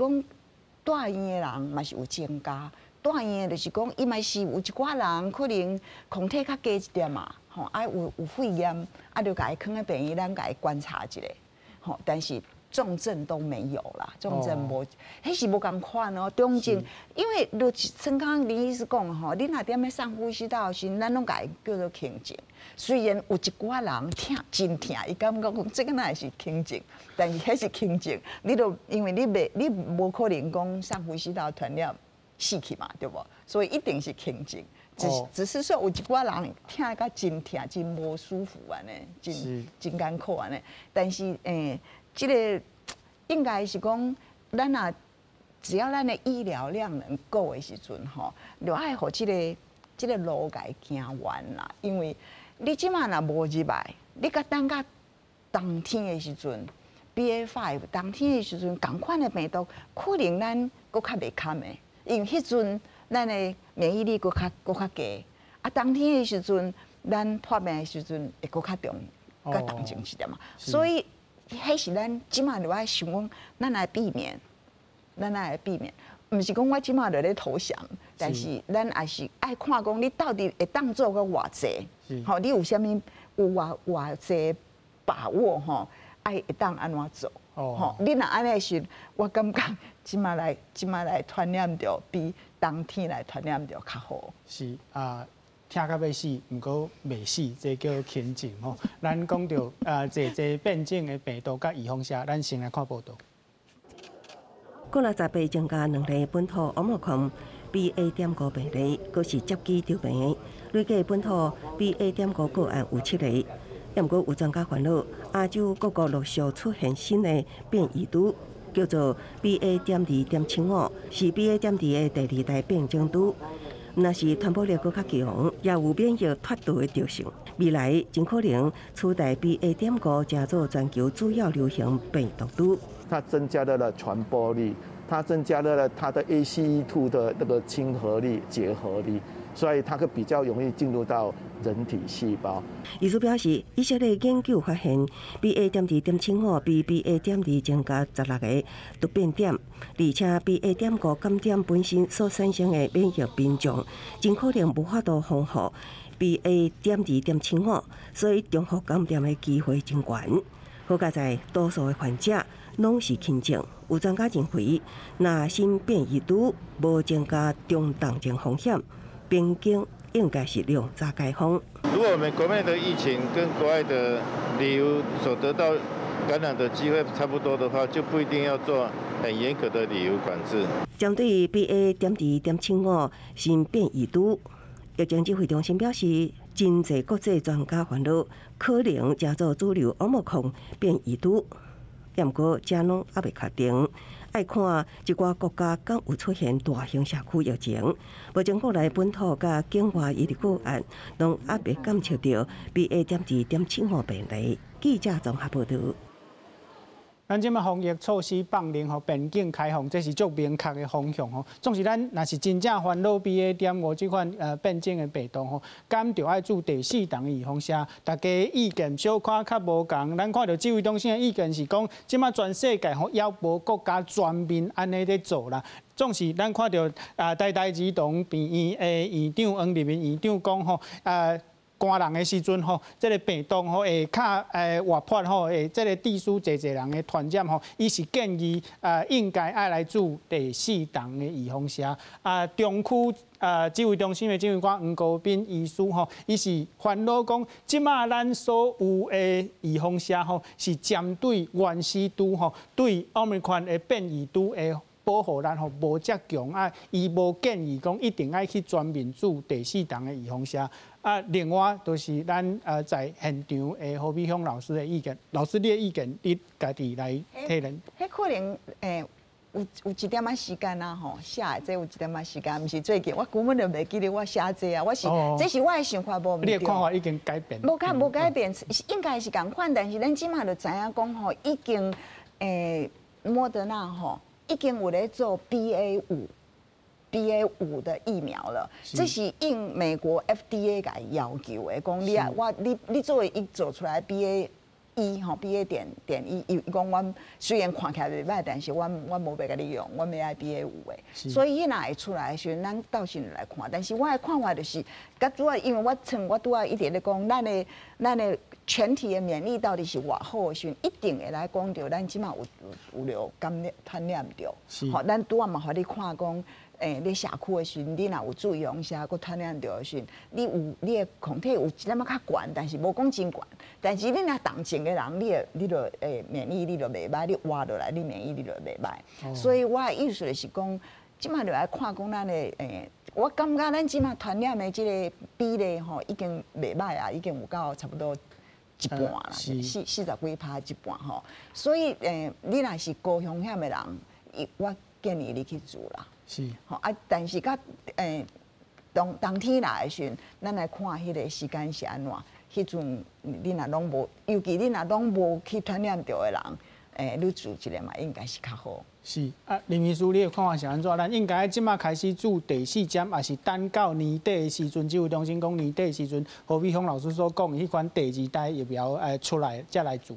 住院的人嘛是有增加，住院的就是讲伊嘛是有一寡人可能抗体较低一点嘛，吼，有肺炎，就甲伊放在病院，咱甲伊观察一下，吼，但是重症都没有啦，重症无，迄是无共款哦。重症，因为就陈康林医师讲吼，你若踮咧上呼吸道时，咱拢甲伊叫做轻症。虽然有一寡人真疼，伊感觉讲这个哪会是轻症，但是迄是轻症，你都因为你无可能讲上呼吸道传染死去嘛，对不？所以一定是轻症。只是说有一寡人疼甲真疼，真无舒服安尼，真艰苦安尼。但是这个应该是讲，咱啊，只要咱的医疗量能够的时阵吼，就爱互这个路甲伊行完啦。因为你即马若无入来，你甲等甲冬天的时阵 ，BA.5 冬天的时阵，同款的病毒可能咱搁较袂堪的，因为迄阵咱的免疫力搁较低，冬天的时阵，咱破病的时阵会搁较重，较重症一点嘛，所以。迄是咱即马就爱想讲，咱来避免，毋是讲我即马就咧投降，但是咱也是爱看讲你到底会当做个偌济，吼，你有啥物有偌济把握吼，爱会当安怎做，吼，你若安尼时，我感觉即马来传染着比冬天来传染着较好。是啊。听到要死，毋过未死，这叫轻症吼。咱讲到这变种的病毒甲预防下，咱先来看报道。COVID-19增加2例本土Omicron BA.5病例，佫是接机流病，累计本土BA.5个案有7例。不过有专家烦恼，亚洲各国陆续出现新的变异株，叫做 BA.2.75，是 BA.2的第2代变种株。若是传播力更较强，也有免疫脱毒的特性，未来真可能取代 BA.5加做全球主要流行病毒株。它增加了传播力，它增加了它的 ACE2 的那个亲和力、结合力，所以它可比较容易进入到人体细胞。医师表示，以色列研究发现 BA.2.75比 BA.2增加16个突变点，而且 BA.5感染本身所产生的免疫屏障，真可能无法度防护 BA.2.75，所以中和感染的机会真悬。好在在多数的患者拢是轻症，有专家认为，若新变异株无增加中重症风险，边境应该是量早开放。如果我们国内的疫情跟国外的旅游所得到感染的机会差不多的话，就不一定要做很严格的旅游管制。针对 BA.2.75 新变异株，疫情指挥中心表示，真侪国际专家烦恼可能加做主流欧盟控变异株，但不过这拢还未确定。爱看一寡国家敢有出现大型社区疫情，目前国内本土甲境外疫例个案，拢还未感测到 BA.2.75 病例。记者综合报道。咱即马防疫措施放零吼，边境开放，这是足明确的方向吼。总是咱若是真正烦恼 BA.5这款变种的病毒吼，敢着爱做第4档的预防针。大家意见小可较无共，咱看到指挥中心的意见是讲，即马全世界吼，要无国家全面安尼咧做啦。总是咱看到台儿童病院的院长黄立明院长讲吼，寒人的时阵吼，这个病毒吼会较活泼吼，会这个地区侪人的传染吼，伊是建议应该爱来做第4档的预防针。中区指挥中心的指挥官黄国斌医师吼，伊是烦恼讲，即马咱所有的预防针吼，是针对原始株吼，对奥密克戎的变异株的保护力吼无遮强伊无建议讲一定爱去专门做第4档的预防针。另外就是咱在现场的何必香老师的意见，老师你的意见，你家己来替咱。迄可能有一点仔时间啊吼，写的这有一点仔时间，毋是最近，我根本就袂记得我写这啊，这是我的想法无。你的看法已经改变。无改变，应该是共款，但是咱即马就知影讲吼，已经莫德纳吼已经有咧做 BA.5的疫苗了，这是应美国 FDA 甲要求的，讲你作为一做出来 BA.1吼 BA.1，伊讲我虽然看起来袂歹，但是我无要甲你用，我要爱 BA.5的，所以伊若会出来的时阵，咱到时来看。但是我的看法就是，甲主要因为我拄仔一直咧讲，咱的全体的免疫到底是偌好的时阵，一定会来讲到咱即马有了传染着，吼，咱拄仔嘛互你看讲。你社区的时阵，你若有注意用下，佮传染着的时阵，你的抗体有一点仔较悬，但是无讲真悬。但是你若动静的人，你就免疫力就袂歹，你活落来，你免疫力就袂歹。所以我的意思就是讲，即马就来看讲咱的我感觉咱即马传染的即个比例吼，已经袂歹啊，已经有到差不多一半啦，40几%一半吼。所以你若是高风险的人，我建议你去做啦。是，吼但是甲当天来的时阵，咱来看迄个时间是安怎。迄阵你若拢无，尤其你若拢无去传染着的人，你做一个嘛，应该是较好。是林医师，你的看法是安怎？咱应该即马开始做第4针，还是等到年底的时阵？指挥中心讲年底的时阵，何美芳老师所讲迄款第2代疫苗出来再来做。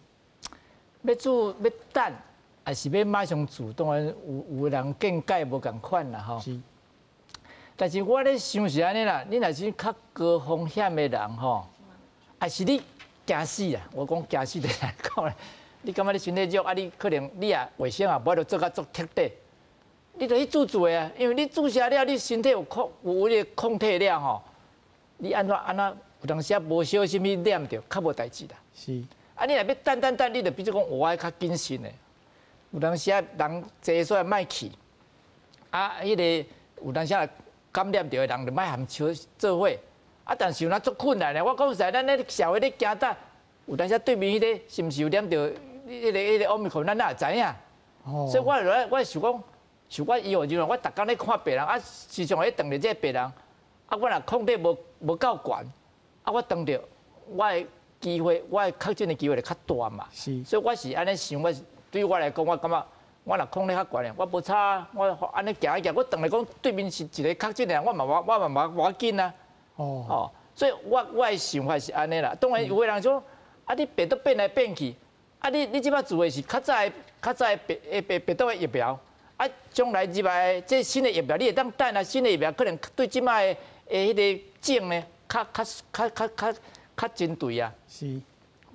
要做要等。还是要马上做，当然有人见解无共款啦吼。但是我咧想是安尼啦，你若是较高风险的人吼，还是你惊死啦？我讲惊死就来讲咧，你感觉你身体弱，你可能你也卫生也无法度做甲足彻底，你就去做啊，因为你注射了，你身体有迄个抗体了吼，你安怎有当时无小心去染着，较无代志啦。是，你若要等，你就比如讲我爱较谨慎的。有当时人坐所以莫去，迄个有当时感染着的人就莫含笑做伙。但是有那足困难的，我讲实在，咱咧社会咧行搭，有当时对面迄个是毋是有染着迄个奥密克戎，咱哪会知影？所以我想讲，像我医学人员，我逐工咧看病人，时常咧等着这个病人，我若抗体无够悬，我等着我的机会，我的确诊的机会就较大嘛。所以我是安尼想，对于我来讲，我感觉我若抗体较悬，我无差，我安尼行一行，我等来讲对面是一个确诊的人，我嘛无要紧啊。所以我的想法是安尼啦。当然有个人说，你病毒变来变去，你即摆做的是较早的病毒的疫苗，将来入来这新的疫苗，你会当等啊，新的疫苗可能对即摆的迄个种呢，较针对啊。是。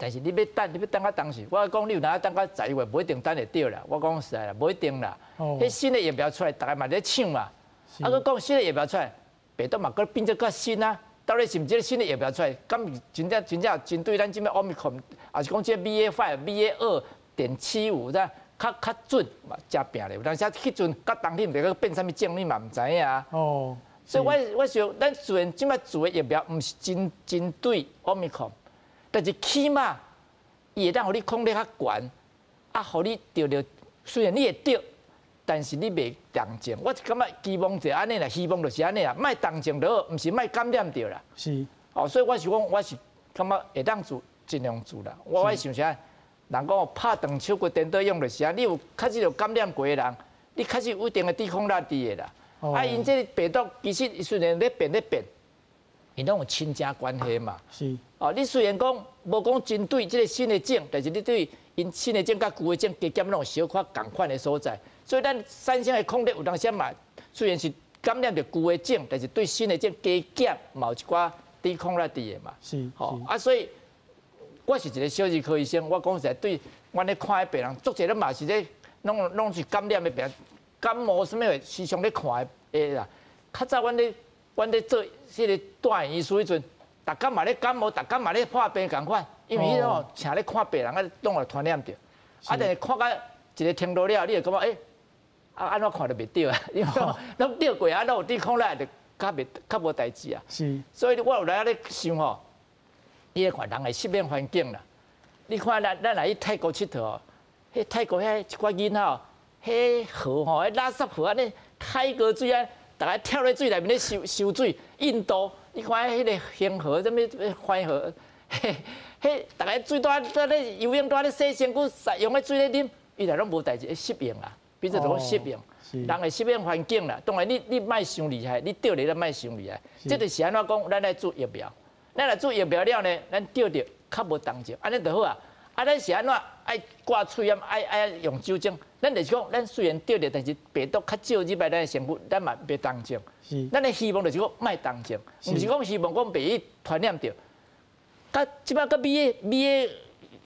但是你要等到当时，我讲你有哪等到10月，不一定等得到啦。我讲实在啦，不一定啦。迄新的疫苗出来，大家嘛在抢嘛。佮讲新的疫苗出来，病毒嘛佮变做较新啊。到底是毋是这个新的疫苗出来，敢真正针对咱即摆奥密克戎，还是讲这 BA.5、BA.2、0.75，较准嘛，真病咧。有当时迄阵甲当天袂个变啥物症，你嘛唔知影啊。哦。所以我想，咱虽然即摆做的疫苗毋是针对奥密克戎，但是起码伊会当互你控制较悬，啊，互你得着，虽然你会得，但是你袂重症。我感觉希望就安尼啦，希望就是安尼啦，莫重症就好，毋是莫感染着啦。是。哦，所以我是讲，我是感觉会当做尽量做啦。我想啥？人讲拍断手骨颠倒用就是啊，你有确实有感染过的人，你确实有一定的抵抗力伫的啦。啊，因这病毒其实虽然咧变，因拢有亲情关系嘛。是。哦，你虽然讲无讲针对这个新的症，但是你对因新的症甲旧的症加减拢有小可共款的所在。所以咱产生的抗体有当时嘛，虽然是感染着旧的症，但是对新的症加减嘛有一寡抵抗力伫的嘛。是。哦，啊，所以我是一个小儿科医生，我讲实在对阮咧看的病人，足侪咧嘛是咧拢是感染的病人。感冒什么的，时常咧看的啦。较早阮咧做迄个大医师迄阵，逐工嘛咧感冒，逐工嘛咧破病共款。因为迄种请咧看病人，啊，拢会传染着。啊，但是看到一个程度了，你就感觉啊安怎看都袂着啊，因为拢着过啊，拢有抵抗力，就较无代志啊。是。所以我有来咧想吼，你咧看人的适应环境啦。你看咱来去泰国佚佗哦，迄泰国遐一寡囡仔。迄河吼，迄垃圾河安尼，泰国水啊，大家跳咧水内面咧收水。印度，你看迄个恒河，什物淮河，迄大家水在咧游泳，在咧洗身躯，用咧水咧啉，伊来拢无代志，适应啦，比如讲适应。人的适应环境啦，当然你莫伤厉害，你着咧咱莫伤厉害。这就是安怎讲，咱来做疫苗，咱来做疫苗了呢，咱着较无重症，安尼就好啊。啊，咱是安怎爱挂喙炎，爱用酒精？咱就是讲，咱虽然得了，但是病毒较少入来咱的身躯，咱嘛别重症。是。咱的希望就是讲莫重症，毋是讲希望讲被伊传染着。甲即摆甲美的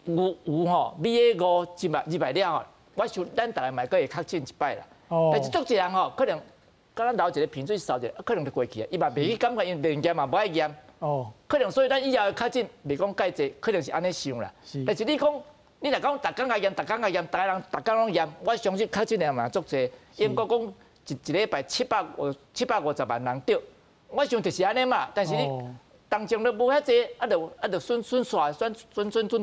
有吼，美的5入来了吼，我想咱大家嘛阁会确诊一摆啦。哦。但是足一人吼，可能甲咱流一个鼻水扫一下，可能就过去啊。伊嘛袂去感觉，因为验嘛无爱验。哦，可能所以咱以后较近，袂讲介济，可能是安尼想啦。是。但是你讲，你若讲逐工来验，逐工来验，大家人逐工拢验，我相信较近的嘛足济。英国讲一礼拜750万人得，我想就是安尼嘛。但是你当中都无遐济，就顺刷准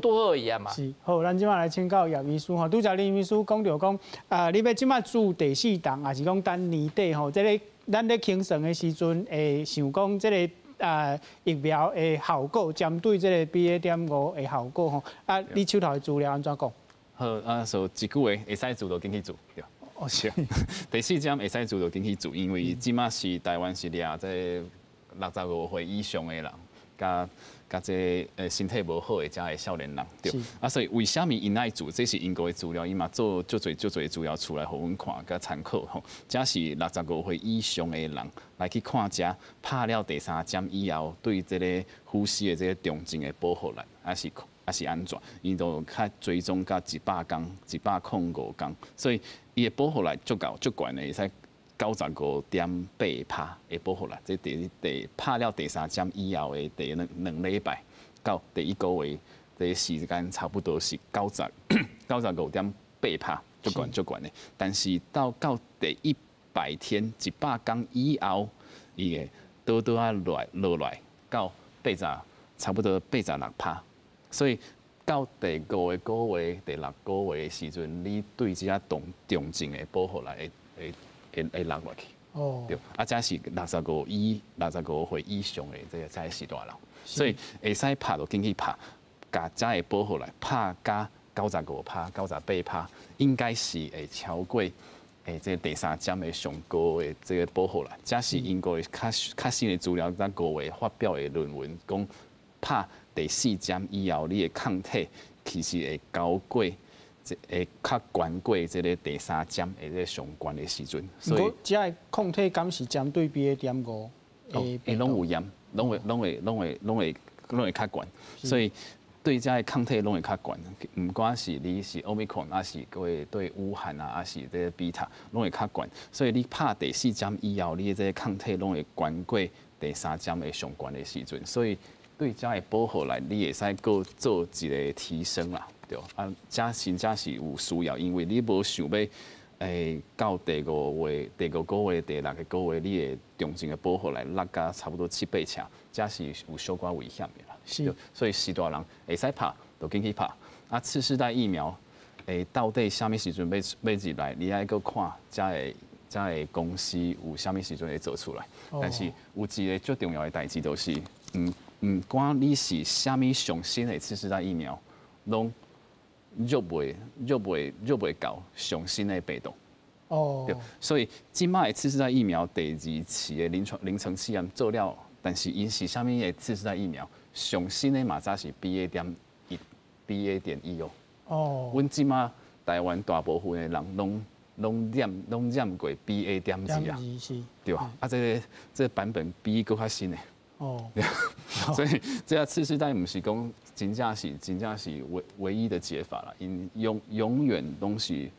拄好伊啊嘛。是。好，咱即摆来请教叶医师吼，拄则林医师讲着讲，你要即摆做第4档，还是讲等年底吼，这个咱咧轻松的时阵，会想讲这个。疫苗的效果，针对这个 BA.5的效果吼，你手头的资料安怎讲？好，所以一句话，会使做就紧去做，对。哦，是。第4针会使做就紧去做，因为即马是台湾是掠这65岁以上的人，甲这身体无好的遮的少年人，对。所以为虾米因爱做？这是英国的资料，伊嘛做足侪资料出来，互阮看甲参考吼。这是65岁以上的人来去看遮拍了第3针以后，对这个呼吸的这个重症的保护力，还是安全？伊都较追踪到100天、105天，所以伊的保护力足悬的，会使。95.8%的保护力，这第拍了第3针以后的第2礼拜到第1个月，这时间差不多是95.8%，足悬的。但是到第100天100天以后，伊个倒啊落来到差不多86%，所以到第5个月、第6个月的时阵，你对这些重症的保护力会落落去，哦，对，这是65岁以上的这个才是大人，所以会使拍就紧去拍，甲这个保护力拍加95%、98%，应该是会超过这第3针的上高的这个保护力，这是英国的较新的资料，咱5月发表的论文讲，拍第4针以后，你的抗体其实会高过。会较悬过这个第3针的这个上悬的时阵，所以这个抗体敢是针对 BA.5的，拢有验，拢会较悬，所以对这个抗体拢会较悬。唔管是你是 Omicron， 还是对武汉啊，还是这个 Beta， 拢会较悬。所以你拍第4针以后，你的这个抗体拢会悬过第3针的上悬的时阵，所以对这个保护力，你会使搁做一个提升啦。对啊，真是有需要，因为你无想要。到第5月、第5个月、第6个月，你的重症的保护来落到差不多7、8成，这是有小可危险的啦。是，所以时大人会使拍，就紧去拍。啊，次世代疫苗，到底什么时阵要入来，你爱搁看，才会公司有什么时阵会做出来。但是有一个最重要的代志，就是唔管你是什么上新的次世代疫苗，拢入袂到上新的病毒。哦。对，所以即卖的次世代疫苗第2期的临床试验做了，但是因是啥物的次世代疫苗，上新的嘛早是 BA.1 哦。哦。阮即卖台湾大部分的人拢染过 BA.2啊。对吧？啊，这个版本比佫较新的。哦。所以这个次世代唔是讲。真正是唯一的解法了，永远都是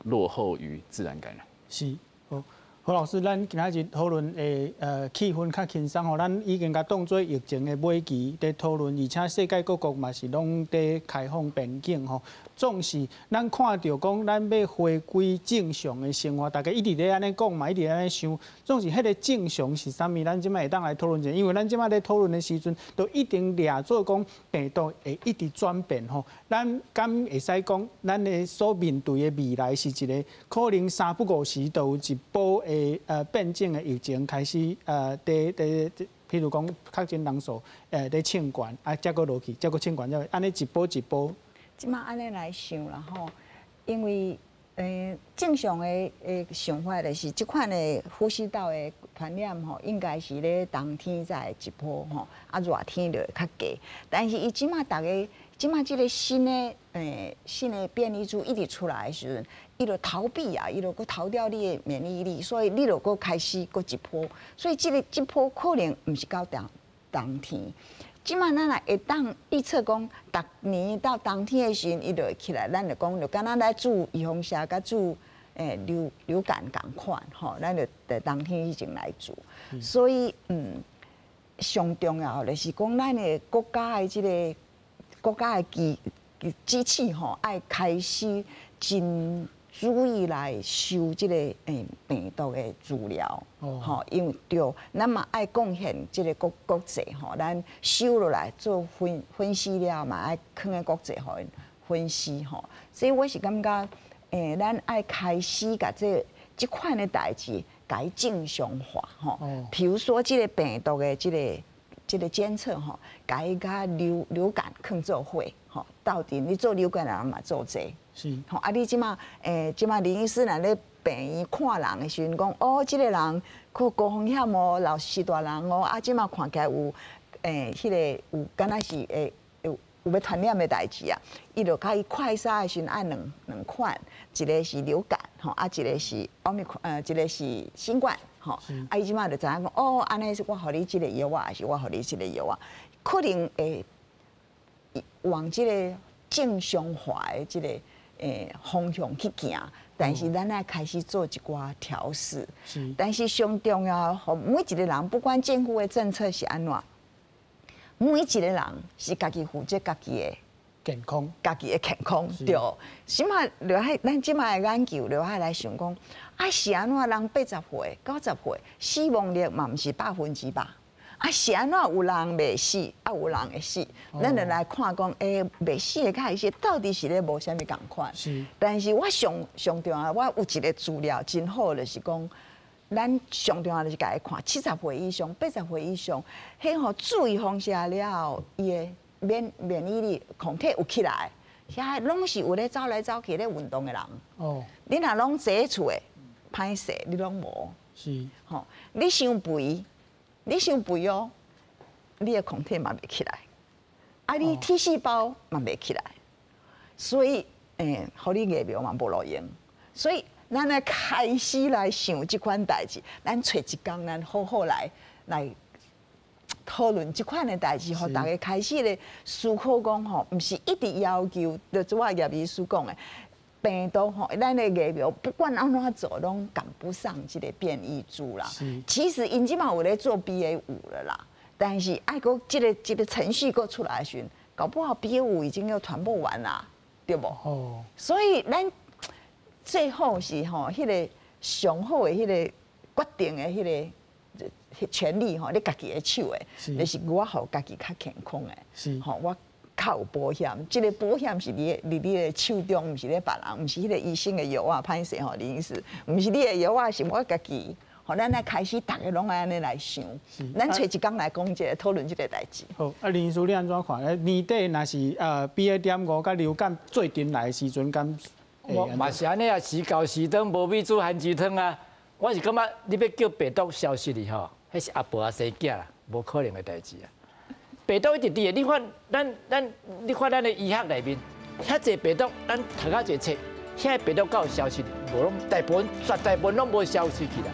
落后于自然感染。是，何老师，咱今仔日讨论的气氛较轻松吼，咱已经甲当作疫情的尾期在讨论，而且世界各国嘛是拢在开放边境吼。总是咱看到讲，咱要回归正常的生活，大家一直在安尼讲嘛，一直安尼想。总是迄个正常是啥物？咱即摆会当来讨论一下，因为咱即摆在讨论的时阵，都一定掠做讲病毒会一直转变吼。咱敢会使讲，咱的所面对的未来是一个可能3不5时就有一波的变种的疫情开始譬如讲确诊人数在清悬，啊，再个落去，再个清悬，再安尼一波一波。即马安尼来想啦吼，因为正常的想法就是即款的呼吸道的传染吼，应该是咧冬天才一波吼，啊热天就会较低。但是伊即马大家即马即个新的变异株一直出来的时阵，伊就逃避啊，伊就佫逃掉你的免疫力，所以你就佫开始佫一波，所以即波可能毋是到冬天。即马咱来会当预测讲，逐年到冬天的时阵，伊就会起来。咱就讲，就敢若来注预防针，甲注流感共款吼，咱就在冬天以前来做。所以上重要就是讲，咱的国家的国家的机器吼，爱开始真注意来收即个病毒的资料，吼，因为对，咱嘛爱贡献即个国际吼，咱收落来做分析了嘛，爱放喺国际互因分析吼。所以我是感觉，咱爱开始甲即款的代志，甲伊正常化吼。譬如说，即个病毒的即个监测吼，甲伊甲流感放做伙吼，到底你做流感人嘛做这。是，吼啊！你即马林医师若咧病院看人的时阵讲，哦，即个人高风险哦，老是大人哦，啊，即马看起来有迄个有敢若是有要传染的代志啊，伊就甲伊快筛的时阵按两款，一个是流感吼，啊，一个是一个是新冠吼，啊，伊即马就知影讲，哦，安尼是我互你即个药啊，还是我互你即个药啊，可能会往即个正常化的即个。方向去行，但是咱爱开始做一寡调试。但是上重要，每一个人，不管政府的政策是安怎，每一个人是家己负责家己的健康，家己的健康对。起码留海，咱即卖的研究留海来想讲，啊是安怎人80岁、90岁，死亡率嘛毋是100%。啊，是安怎有人袂死，啊有人会死，咱就来看讲，袂死的甲会死，到底是咧无啥物共款？是。但是我上重要，我有一个资料真好，就是讲，咱上重要就是甲伊看70岁以上、80岁以上，迄吼注意放下了后，伊的免疫力抗体有起来，遐拢是有咧走来走去咧运动的人。哦。你若拢坐喺厝诶，歹势，你拢无。是。吼，你伤肥。你伤肥哦，你的抗体嘛袂起来，啊，你T细胞嘛袂起来，所以互你疫苗嘛无路用，所以咱来开始来想即款代志，咱找一工，咱好好来讨论即款的代志，互大家开始咧思考讲吼，毋是一直要求，就我叶医师讲的。病毒吼，咱的疫苗不管安怎做，拢赶不上这个变异株啦。其实因即嘛有咧做 BA5了啦，但是爱个这个程序个出来的时候，搞不好 BA5已经要传播完啦。对无？哦。所以咱最好是吼，迄个上好的迄个决定的迄个权利吼，你家己的手的，就是我互家己较健康的。是。吼，我较有保险，这个保险是你的手中，毋是咧别人，毋是迄个医生的药啊，歹势吼，林医师，毋是你的药啊，是我家己。好，咱来开始，大家拢安尼来想，咱找一天来讲一个讨论这个代志。好，林医师你安怎看？年底若是BA.5甲流感最近来的时阵，敢我嘛是安尼啊，时到时长，无米煮番薯汤啊。我是感觉你要叫病毒消失哩吼，迄是阿婆啊生囝啦，无可能的代志啊。病毒一直伫的，你看咱的医学内面，遐济病毒，咱读较济册，遐病毒敢有消失？无拢绝大部分拢无消失去啦。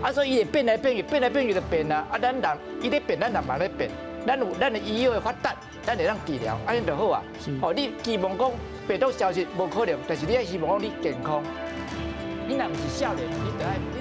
啊，所以伊会变来变去，变来变去就变啦。啊，咱人伊咧变，咱人嘛咧变。咱有咱的医药的发达，咱会当治疗，安尼就好啊。哦，你希望讲病毒消失无可能，但是你也希望讲你健康。你若毋是少年，你就爱。